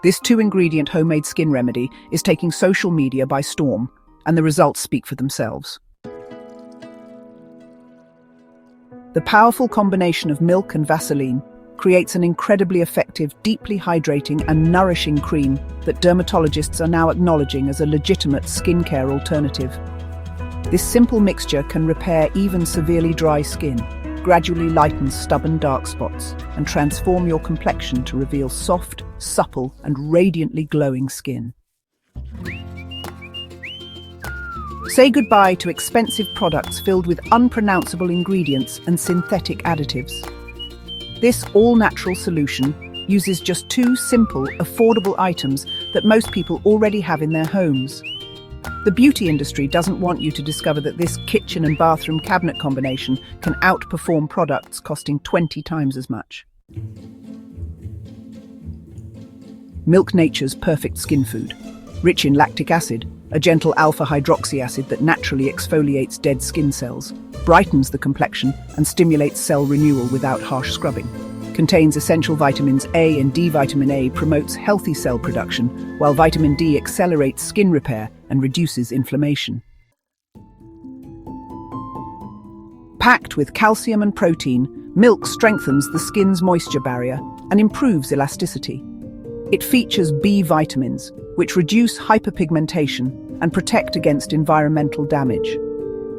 This two-ingredient homemade skin remedy is taking social media by storm, and the results speak for themselves. The powerful combination of milk and Vaseline creates an incredibly effective, deeply hydrating and nourishing cream that dermatologists are now acknowledging as a legitimate skincare alternative. This simple mixture can repair even severely dry skin, gradually lighten stubborn dark spots, and transform your complexion to reveal soft, supple, and radiantly glowing skin. Say goodbye to expensive products filled with unpronounceable ingredients and synthetic additives. This all-natural solution uses just two simple, affordable items that most people already have in their homes. The beauty industry doesn't want you to discover that this kitchen and bathroom cabinet combination can outperform products costing 20 times as much. Milk, nature's perfect skin food. Rich in lactic acid, a gentle alpha-hydroxy acid that naturally exfoliates dead skin cells, brightens the complexion and stimulates cell renewal without harsh scrubbing. Contains essential vitamins A and D. Vitamin A promotes healthy cell production, while vitamin D accelerates skin repair and reduces inflammation. Packed with calcium and protein, milk strengthens the skin's moisture barrier and improves elasticity. It features B vitamins, which reduce hyperpigmentation and protect against environmental damage.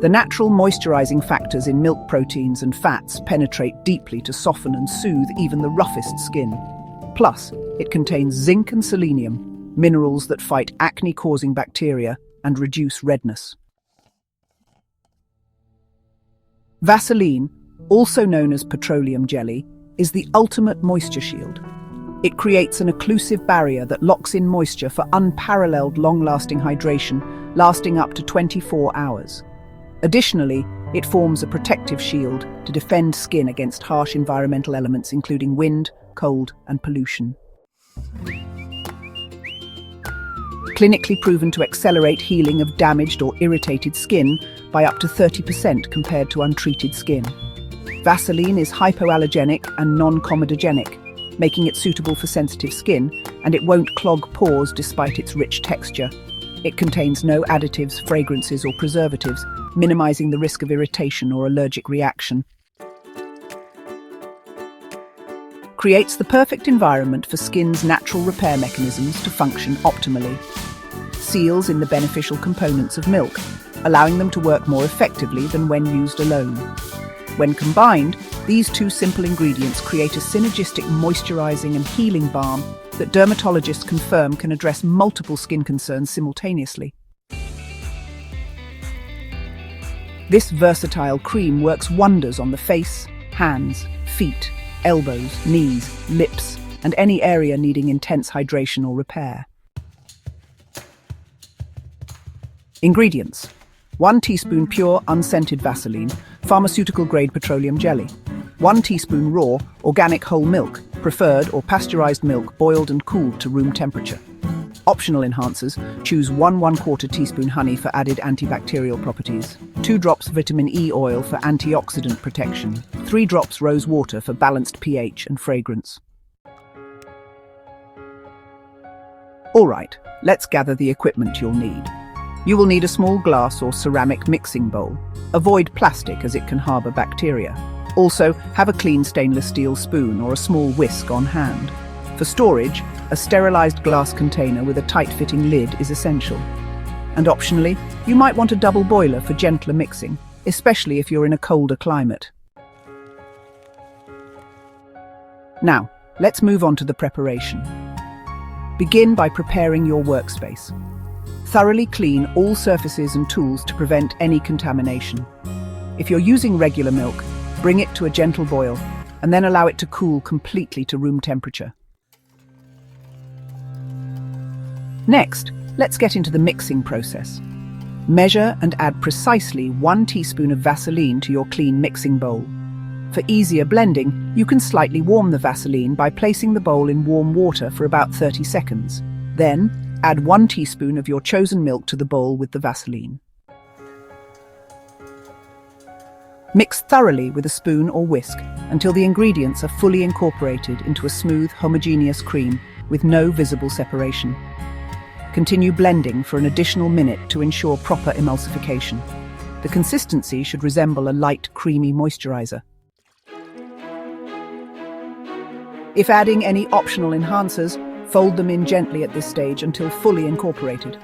The natural moisturizing factors in milk proteins and fats penetrate deeply to soften and soothe even the roughest skin. Plus, it contains zinc and selenium, minerals that fight acne-causing bacteria and reduce redness. Vaseline, also known as petroleum jelly, is the ultimate moisture shield. It creates an occlusive barrier that locks in moisture for unparalleled long-lasting hydration, lasting up to 24 hours. Additionally, it forms a protective shield to defend skin against harsh environmental elements including wind, cold, and pollution. Clinically proven to accelerate healing of damaged or irritated skin by up to 30% compared to untreated skin. Vaseline is hypoallergenic and non-comedogenic, making it suitable for sensitive skin, and it won't clog pores despite its rich texture. It contains no additives, fragrances, or preservatives, minimizing the risk of irritation or allergic reaction. Creates the perfect environment for skin's natural repair mechanisms to function optimally. Seals in the beneficial components of milk, allowing them to work more effectively than when used alone. When combined, these two simple ingredients create a synergistic moisturizing and healing balm that dermatologists confirm can address multiple skin concerns simultaneously. This versatile cream works wonders on the face, hands, feet, elbows, knees, lips, and any area needing intense hydration or repair. Ingredients: 1 teaspoon pure, unscented Vaseline, pharmaceutical-grade petroleum jelly. 1 teaspoon raw, organic whole milk, preferred or pasteurized milk boiled and cooled to room temperature. Optional enhancers: choose 1/4 teaspoon honey for added antibacterial properties, 2 drops vitamin E oil for antioxidant protection, 3 drops rose water for balanced pH and fragrance. Alright, let's gather the equipment you'll need. You will need a small glass or ceramic mixing bowl. Avoid plastic as it can harbor bacteria. Also, have a clean stainless steel spoon or a small whisk on hand. For storage, a sterilized glass container with a tight-fitting lid is essential. And optionally, you might want a double boiler for gentler mixing, especially if you're in a colder climate. Now, let's move on to the preparation. Begin by preparing your workspace. Thoroughly clean all surfaces and tools to prevent any contamination. If you're using regular milk, bring it to a gentle boil and then allow it to cool completely to room temperature. Next, let's get into the mixing process. Measure and add precisely 1 teaspoon of Vaseline to your clean mixing bowl. For easier blending, you can slightly warm the Vaseline by placing the bowl in warm water for about 30 seconds. Then, add 1 teaspoon of your chosen milk to the bowl with the Vaseline. Mix thoroughly with a spoon or whisk until the ingredients are fully incorporated into a smooth, homogeneous cream with no visible separation. Continue blending for an additional minute to ensure proper emulsification. The consistency should resemble a light, creamy moisturizer. If adding any optional enhancers, fold them in gently at this stage until fully incorporated.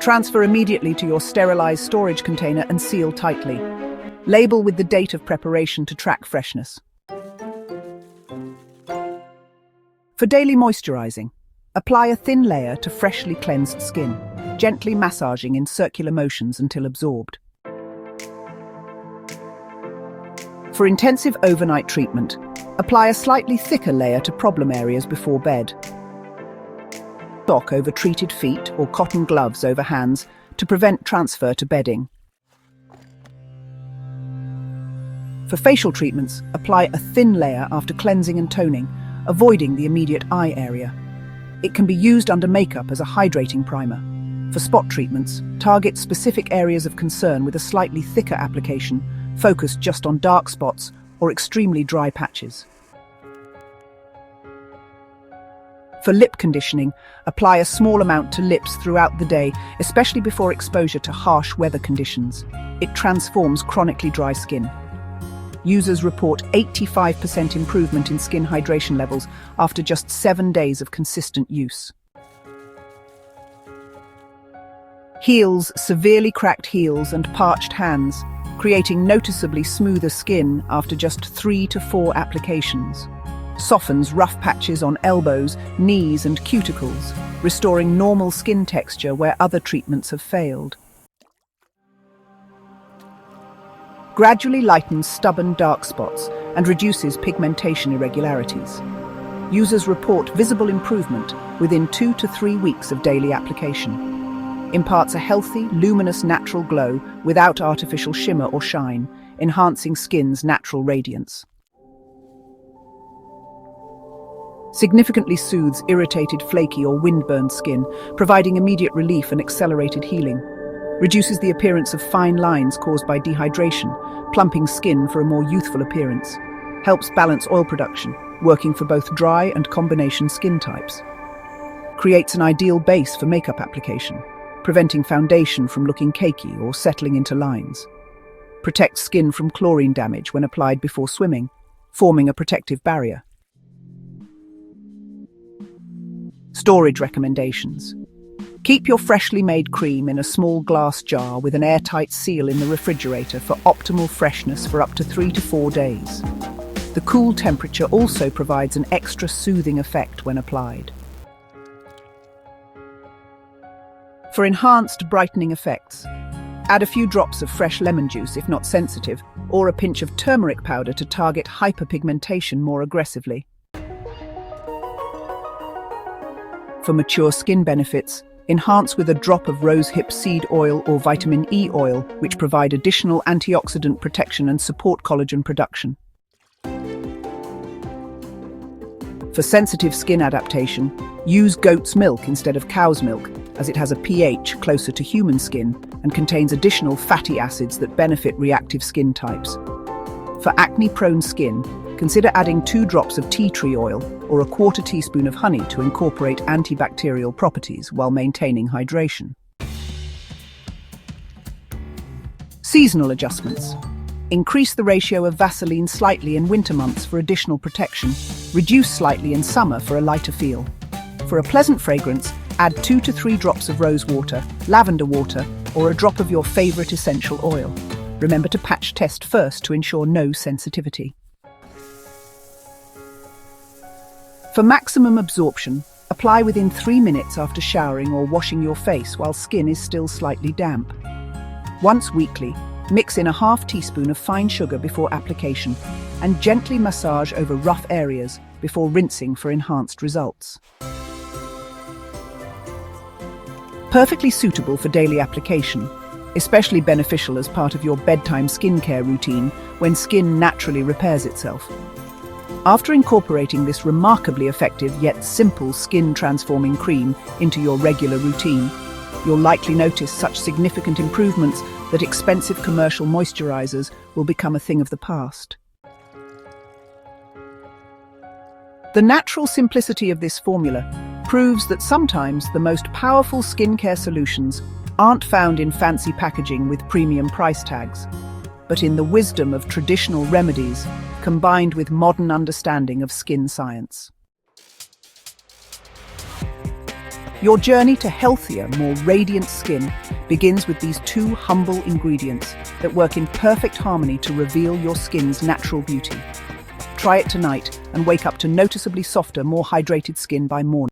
Transfer immediately to your sterilized storage container and seal tightly. Label with the date of preparation to track freshness. For daily moisturizing, apply a thin layer to freshly cleansed skin, gently massaging in circular motions until absorbed. For intensive overnight treatment, apply a slightly thicker layer to problem areas before bed. Sock over treated feet or cotton gloves over hands to prevent transfer to bedding. For facial treatments, apply a thin layer after cleansing and toning, avoiding the immediate eye area. It can be used under makeup as a hydrating primer. For spot treatments, target specific areas of concern with a slightly thicker application, focused just on dark spots or extremely dry patches. For lip conditioning, apply a small amount to lips throughout the day, especially before exposure to harsh weather conditions. It transforms chronically dry skin. Users report 85% improvement in skin hydration levels after just 7 days of consistent use. Heals severely cracked heels and parched hands, creating noticeably smoother skin after just 3 to 4 applications. Softens rough patches on elbows, knees and cuticles, restoring normal skin texture where other treatments have failed. Gradually lightens stubborn dark spots and reduces pigmentation irregularities. Users report visible improvement within 2 to 3 weeks of daily application. Imparts a healthy, luminous natural glow without artificial shimmer or shine, enhancing skin's natural radiance. Significantly soothes irritated, flaky or windburned skin, providing immediate relief and accelerated healing. Reduces the appearance of fine lines caused by dehydration, plumping skin for a more youthful appearance. Helps balance oil production, working for both dry and combination skin types. Creates an ideal base for makeup application, preventing foundation from looking cakey or settling into lines. Protects skin from chlorine damage when applied before swimming, forming a protective barrier. Storage recommendations. Keep your freshly made cream in a small glass jar with an airtight seal in the refrigerator for optimal freshness for up to 3 to 4 days. The cool temperature also provides an extra soothing effect when applied. For enhanced brightening effects, add a few drops of fresh lemon juice if not sensitive, or a pinch of turmeric powder to target hyperpigmentation more aggressively. For mature skin benefits, enhance with a drop of rosehip seed oil or vitamin E oil, which provide additional antioxidant protection and support collagen production. For sensitive skin adaptation, use goat's milk instead of cow's milk, as it has a pH closer to human skin and contains additional fatty acids that benefit reactive skin types. For acne-prone skin, consider adding 2 drops of tea tree oil or a 1/4 teaspoon of honey to incorporate antibacterial properties while maintaining hydration. Seasonal adjustments. Increase the ratio of Vaseline slightly in winter months for additional protection, reduce slightly in summer for a lighter feel. For a pleasant fragrance, add 2 to 3 drops of rose water, lavender water, or a drop of your favorite essential oil. Remember to patch test first to ensure no sensitivity. For maximum absorption, apply within 3 minutes after showering or washing your face while skin is still slightly damp. Once weekly, mix in a 1/2 teaspoon of fine sugar before application and gently massage over rough areas before rinsing for enhanced results. Perfectly suitable for daily application, especially beneficial as part of your bedtime skincare routine when skin naturally repairs itself. After incorporating this remarkably effective yet simple skin-transforming cream into your regular routine, you'll likely notice such significant improvements that expensive commercial moisturizers will become a thing of the past. The natural simplicity of this formula proves that sometimes the most powerful skincare solutions aren't found in fancy packaging with premium price tags, but in the wisdom of traditional remedies combined with modern understanding of skin science. Your journey to healthier, more radiant skin begins with these two humble ingredients that work in perfect harmony to reveal your skin's natural beauty. Try it tonight and wake up to noticeably softer, more hydrated skin by morning.